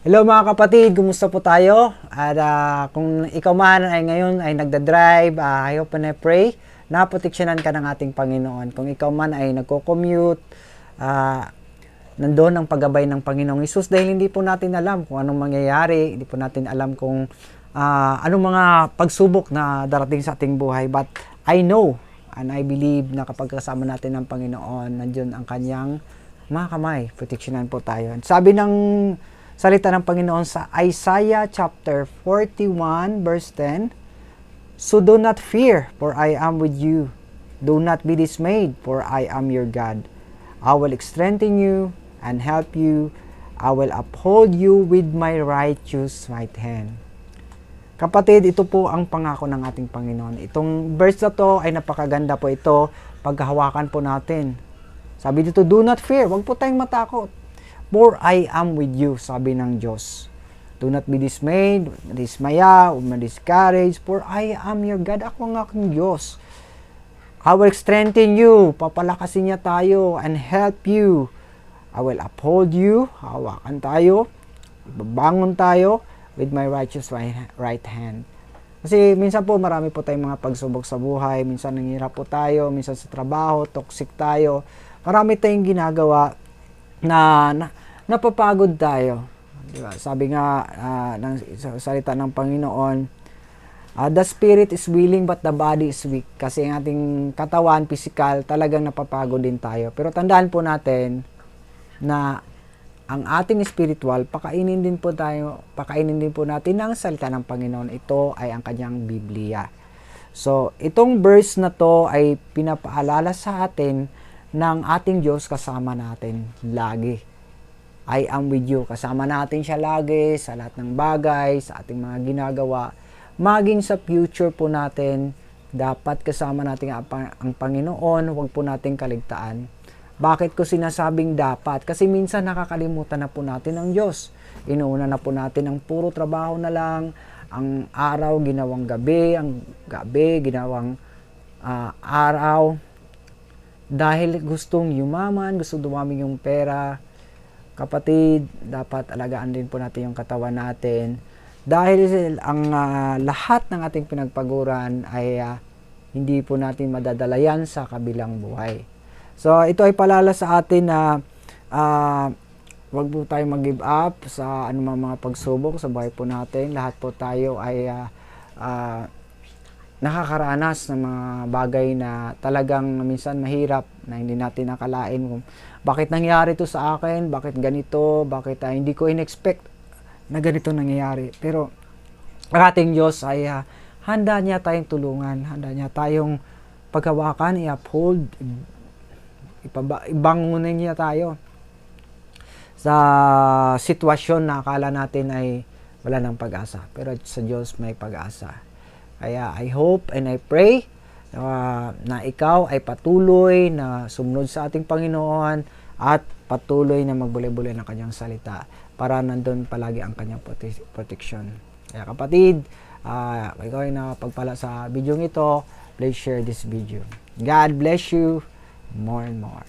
Hello mga kapatid, kumusta po tayo? At kung ikaw man ay ngayon ay nagda-drive, I hope and I pray na proteksyonan ka ng ating Panginoon. Kung ikaw man ay nagko-commute, nandoon ang paggabay ng Panginoong Hesus dahil hindi po natin alam kung anong mangyayari, hindi po natin alam kung anong mga pagsubok na darating sa ating buhay. But I know and I believe na kapag kasama natin ng Panginoon, nandiyon ang kanyang mga kamay, proteksyonan po tayo. Sabi ng salita ng Panginoon sa Isaiah chapter 41 verse 10, "So do not fear, for I am with you. Do not be dismayed, for I am your God. I will strengthen you and help you. I will uphold you with my righteous right hand." Kapatid, ito po ang pangako ng ating Panginoon. Itong verse na to ay napakaganda po ito paghahawakan po natin. Sabi dito, do not fear. Huwag po tayong matakot. For I am with you, sabi ng Diyos. Do not be dismayed, dismaya, o ma-discourage, for I am your God. Ako ang aking Diyos. I will strengthen you, papalakasin niya tayo, and help you. I will uphold you, hawakan tayo, ibabangon tayo, with my righteous right hand. Kasi minsan po marami po tayong mga pagsubok sa buhay, minsan nanghirap po tayo, minsan sa trabaho, toxic tayo. Marami tayong ginagawa na napapagod tayo. Diba? Sabi nga sa salita ng Panginoon, the spirit is willing but the body is weak. Kasi ang ating katawan, physical, talagang napapagod din tayo. Pero tandaan po natin na ang ating spiritual, pakainin din po natin ng salita ng Panginoon. Ito ay ang kanyang Biblia. So, itong verse na to ay pinapaalala sa atin ng ating Diyos kasama natin lagi. I am with you. Kasama natin siya lagi sa lahat ng bagay, sa ating mga ginagawa. Maging sa future po natin, dapat kasama natin ang Panginoon, huwag po natin kaligtaan. Bakit ko sinasabing dapat? Kasi minsan nakakalimutan na po natin ang Diyos. Inuuna na po natin ang puro trabaho na lang, ang araw ginawang gabi, ang gabi ginawang araw. Dahil gustong yumaman, gusto dumami yung pera. Kapatid, dapat alagaan din po natin yung katawan natin. Dahil ang lahat ng ating pinagpaguran ay hindi po natin madadala yan sa kabilang buhay. So, ito ay palala sa atin na wag po tayo mag-give up sa anumang mga pagsubok sa buhay po natin. Lahat po tayo ay nakakaranas ng mga bagay na talagang minsan mahirap na hindi natin nakalain kung bakit nangyari to sa akin, bakit ganito, bakit hindi ko in-expect na ganito nangyayari. Pero ang ating Diyos ay handa niya tayong tulungan, handa niya tayong paghawakan, i-uphold, ibangunin niya tayo sa sitwasyon na akala natin ay wala ng pag-asa. Pero sa Diyos may pag-asa. Kaya I hope and I pray na ikaw ay patuloy na sumunod sa ating Panginoon at patuloy na magbulay-bulay ng kanyang salita para nandun palagi ang kanyang protection. Kaya kapatid, ikaw ay nakapagpala sa video ito, please share this video. God bless you more and more.